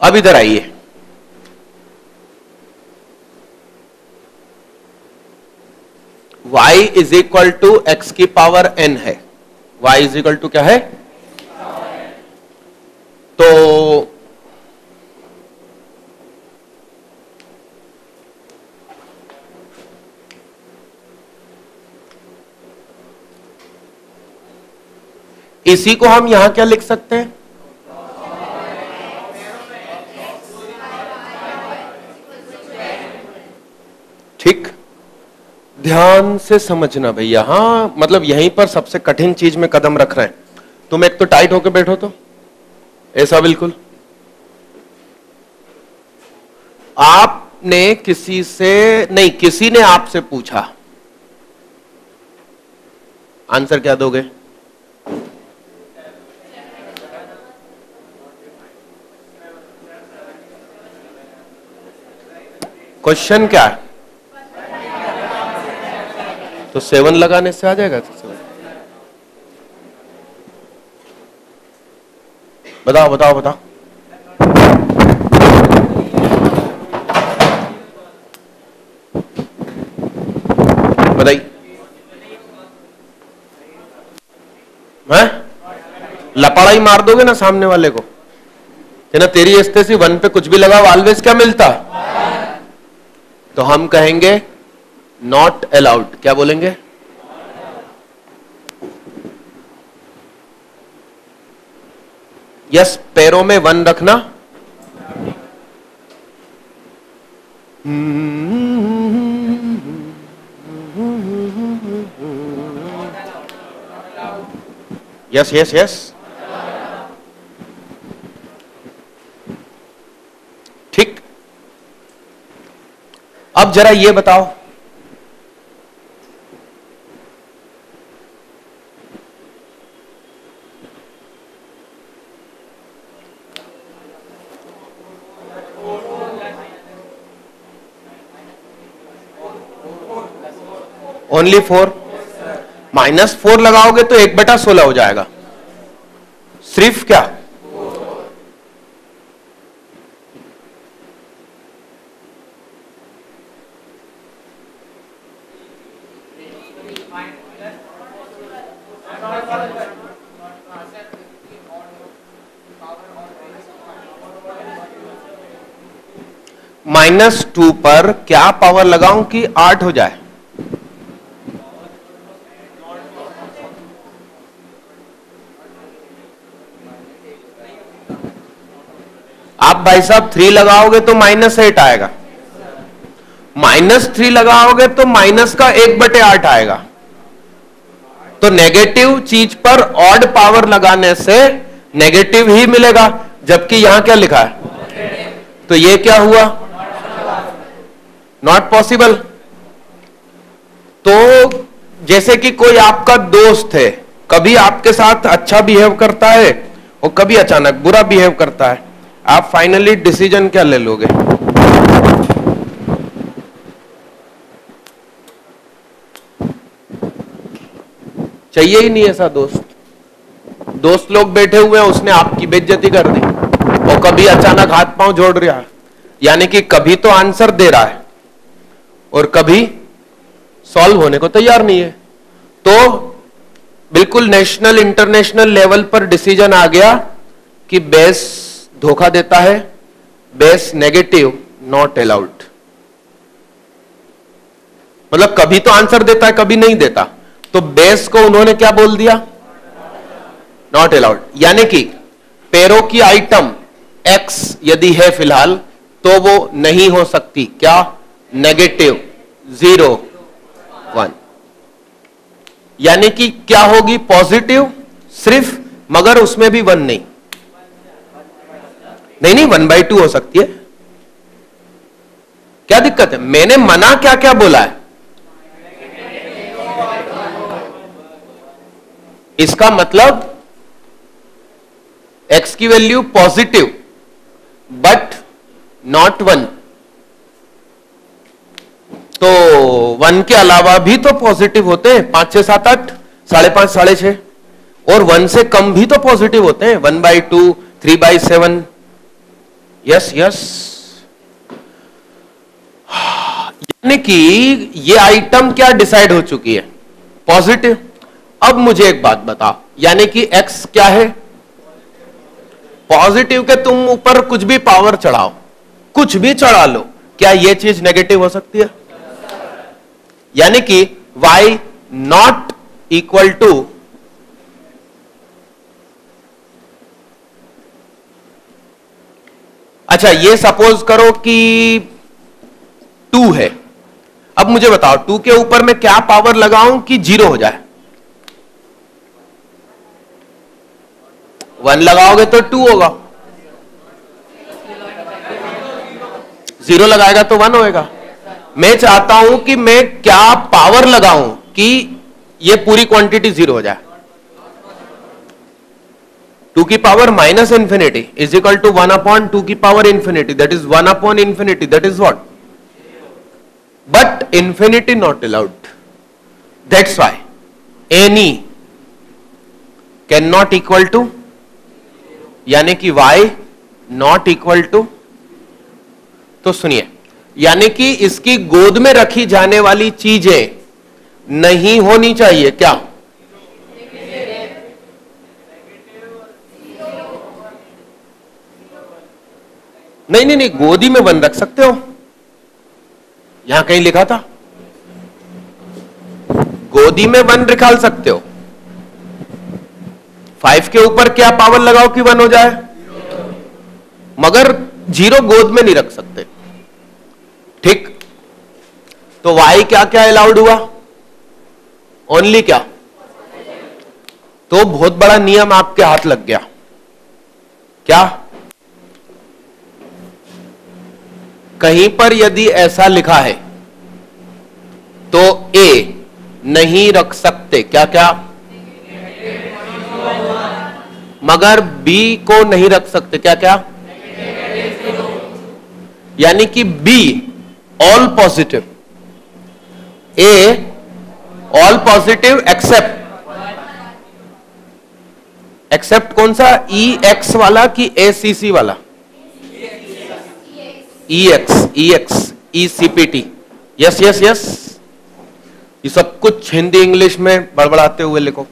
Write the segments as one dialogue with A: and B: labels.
A: अब इधर आइए, y is equal to X की पावर n है, y इज इक्वल टू क्या है, तो इसी को हम यहां क्या लिख सकते हैं, ठीक, ध्यान से समझना भैया। हाँ मतलब यहीं पर सबसे कठिन चीज में कदम रख रहे हैं। तुम एक तो टाइट होकर बैठो, तो ऐसा बिल्कुल। आपने किसी से नहीं, किसी ने आपसे पूछा, आंसर क्या दोगे, क्वेश्चन क्या है, तो 7 लगाने से आ जाएगा। बताओ बताओ बताओ, बताइए। मैं लपाड़ा ही मार दोगे ना सामने वाले को, कि ना तेरी एस्तेसी 1 पे कुछ भी लगाओ ऑलवेज क्या मिलता, तो हम कहेंगे नॉट अलाउड। क्या बोलेंगे, यस, पैरों में 1 रखना यस यस यस, ठीक। अब जरा ये बताओ, ओनली 4, -4 लगाओगे तो 1/16 हो जाएगा, सिर्फ क्या, -2 पर क्या पावर लगाऊं कि 8 हो जाए, आप भाई साहब 3 लगाओगे तो -8 आएगा, -3 लगाओगे तो माइनस का 1/8 आएगा। तो नेगेटिव चीज पर ऑड पावर लगाने से नेगेटिव ही मिलेगा, जबकि यहां क्या लिखा है, तो ये क्या हुआ, नॉट पॉसिबल। तो जैसे कि कोई आपका दोस्त है, कभी आपके साथ अच्छा बिहेव करता है और कभी अचानक बुरा बिहेव करता है, आप फाइनली डिसीजन क्या ले लोगे, चाहिए ही नहीं ऐसा दोस्त। दोस्त लोग बैठे हुए हैं, उसने आपकी बेइज्जती कर दी, और कभी अचानक हाथ पांव जोड़ रहा है, यानी कि कभी तो आंसर दे रहा है और कभी सॉल्व होने को तैयार नहीं है। तो बिल्कुल नेशनल इंटरनेशनल लेवल पर डिसीजन आ गया कि बेस धोखा देता है, बेस नेगेटिव, नॉट अलाउड। मतलब कभी तो आंसर देता है, कभी नहीं देता, तो बेस को उन्होंने क्या बोल दिया, नॉट अलाउड। यानी कि पैरों की आइटम एक्स यदि है फिलहाल, तो वो नहीं हो सकती क्या, नेगेटिव, 0, 1। यानी कि क्या होगी, पॉजिटिव सिर्फ, मगर उसमें भी 1 नहीं, नहीं 1/2 हो सकती है। क्या दिक्कत है, मैंने मना क्या क्या बोला है, इसका मतलब x की वैल्यू पॉजिटिव बट नॉट 1, तो 1 के अलावा भी तो पॉजिटिव होते हैं, 5, 6, 7, 8, 5.5, 6.5, और 1 से कम भी तो पॉजिटिव होते हैं, 1/2, 3/7, यस यस, यानी कि ये आइटम क्या डिसाइड हो चुकी है, पॉजिटिव। अब मुझे एक बात बता, यानी कि x क्या है, पॉजिटिव के तुम ऊपर कुछ भी पावर चढ़ाओ, कुछ भी चढ़ा लो, क्या ये चीज नेगेटिव हो सकती है? यानी कि y नॉट इक्वल टू अच्छा, ये सपोज करो कि 2 है। अब मुझे बताओ 2 के ऊपर मैं क्या पावर लगाऊं कि 0 हो जाए? 1 लगाओगे तो 2 होगा, 0 लगाएगा तो 1 होएगा। मैं चाहता हूं कि मैं क्या पावर लगाऊं कि ये पूरी क्वांटिटी 0 हो जाए। 2 की power minus infinity is equal to 1 upon 2 की power infinity, that is 1 upon infinity, that is what? But infinity not allowed, that's why any can not equal to, यानी कि y नॉट इक्वल टू। तो सुनिए, यानी कि इसकी गोद में रखी जाने वाली चीजें नहीं होनी चाहिए क्या? नहीं नहीं नहीं, गोदी में 1 रख सकते हो, यहां कहीं लिखा था गोदी में 1 निकाल सकते हो। 5 के ऊपर क्या पावर लगाओ कि 1 हो जाए, मगर 0 गोद में नहीं रख सकते। ठीक, तो y क्या क्या अलाउड हुआ? ओनली क्या? तो बहुत बड़ा नियम आपके हाथ लग गया। क्या? कहीं पर यदि ऐसा लिखा है तो a नहीं रख सकते, क्या क्या? मगर b को नहीं रख सकते, क्या क्या? यानी कि b all positive, a all positive except कौन सा? EX वाला कि ACC वाला? EX ECPT। Yes yes yes, ये सब कुछ हिंदी इंग्लिश में बड़बड़ाते हुए लिखो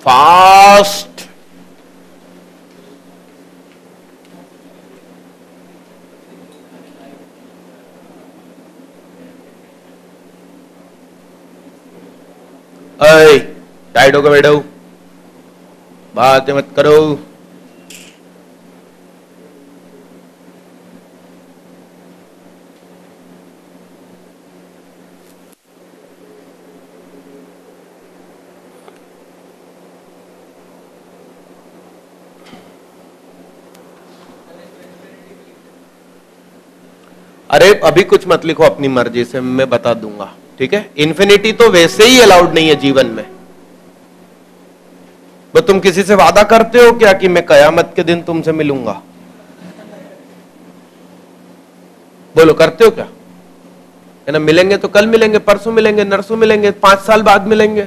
A: फास्ट। टाइट होकर बैठो, बातें मत करो। अरे अभी कुछ मत लिखो, अपनी मर्जी से मैं बता दूंगा, ठीक है? इन्फिनिटी तो वैसे ही अलाउड नहीं है जीवन में। वो तुम किसी से वादा करते हो क्या कि मैं कयामत के दिन तुमसे मिलूंगा? बोलो, करते हो क्या? है ना, मिलेंगे तो कल मिलेंगे, परसों मिलेंगे, नरसों मिलेंगे, 5 साल बाद मिलेंगे,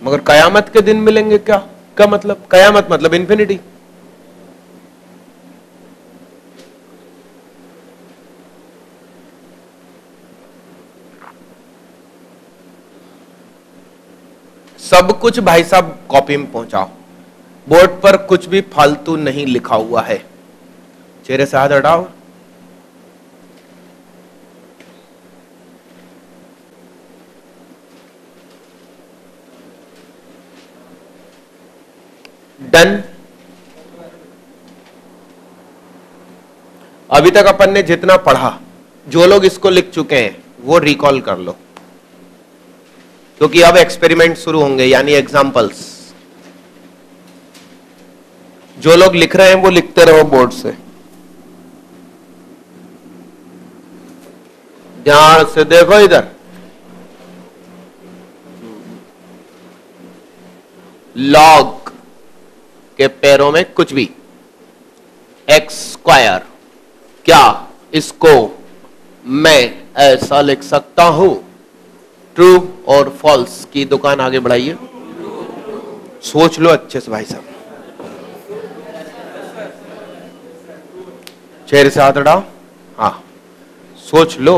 A: मगर कयामत के दिन मिलेंगे क्या? क्या मतलब? कयामत मतलब इन्फिनिटी। सब कुछ भाई साहब कॉपी में पहुंचाओ, बोर्ड पर कुछ भी फालतू नहीं लिखा हुआ है। चेहरे से हाथ हटाओ। डन। अभी तक अपन ने जितना पढ़ा, जो लोग इसको लिख चुके हैं वो रिकॉल कर लो, क्योंकि अब एक्सपेरिमेंट शुरू होंगे, यानी एग्जाम्पल्स। जो लोग लिख रहे हैं वो लिखते रहो बोर्ड से, ध्यान से देखो इधर। लॉग के पैरों में कुछ भी, एक्स स्क्वायर, क्या इसको मैं ऐसा लिख सकता हूं? ट्रू और फॉल्स की दुकान आगे बढ़ाइए। सोच लो अच्छे से भाई साहब। 6 से हाथ उठाओ। हाँ, सोच लो।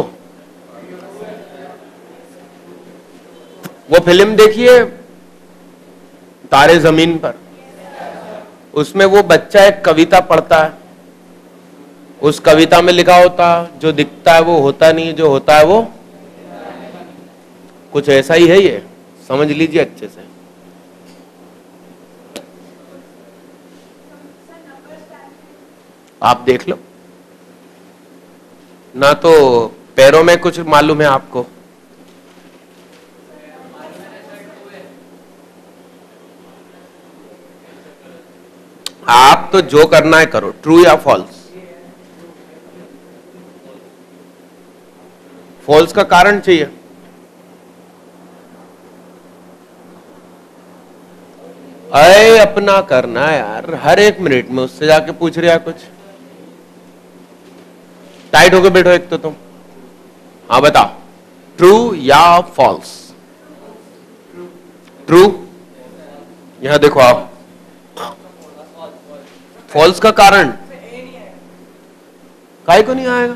A: वो फिल्म देखिए तारे जमीन पर, उसमें वो बच्चा एक कविता पढ़ता है, उस कविता में लिखा होता जो दिखता है वो होता नहीं, जो होता है वो कुछ ऐसा ही है। ये समझ लीजिए अच्छे से। आप देख लो ना, तो पैरों में कुछ मालूम है आपको? आप तो जो करना है करो, ट्रू या फॉल्स? फॉल्स का कारण चाहिए। अरे अपना करना है यार, हर एक मिनट में उससे जाके पूछ रहे कुछ। टाइट होके बैठो एक तो तुम। हाँ बताओ, ट्रू या फॉल्स? ट्रू। यहां देखो आप, फॉल्स का कारण काहे को नहीं आएगा?